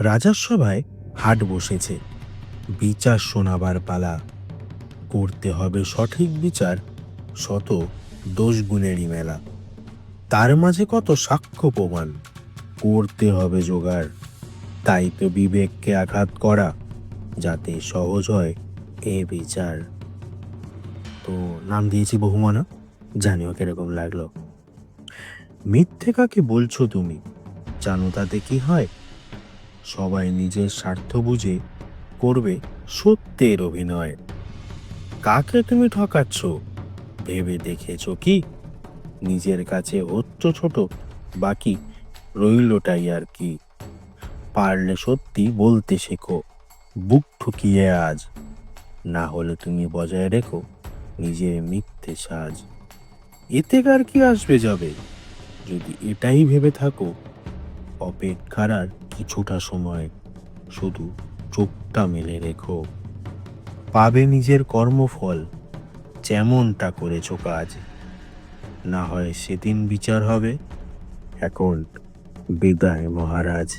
রাজার সভায় হাট বসেছে, বিচার শোনাবার পালা। করতে হবে সঠিক বিচার, শত দোষ গুণেরই মেলা। তার মাঝে কত সাক্ষ্য প্রমাণ, করতে হবে জোগাড়। তাই তো বিবেককে আঘাত করা, যাতে সহজ হয় এ বিচার। তো নাম দিয়েছি বহুমানা, জানিও কিরকম লাগলো। মিথ্যে কাকে বলছো তুমি, জানো তাতে কি হয়? সবাই নিজের স্বার্থ বুঝে করবে সত্যের অভিনয়। কাকে তুমি ঠকাচ্ছ, ভেবে দেখেছো কি? নিজের কাছে হচ্ছ ছোট, বাকি রইলটাই আর কি। পারলে সত্যি বলতে শেখো, বুক ঠুকিয়ে আজ। না হলে তুমি বজায় রেখো নিজের মিথ্যে সাজ। এতে কার কি আসবে যাবে, যদি এটাই ভেবে থাকো। অপেক্ষার আর কিছুটা সময়, শুধু চোখটা মেলে রেখো। পাবে নিজের কর্মফল, যেমনটা করেছো কাজ। না হয় সেদিন বিচার হবে। এখন বিদায় মহারাজ।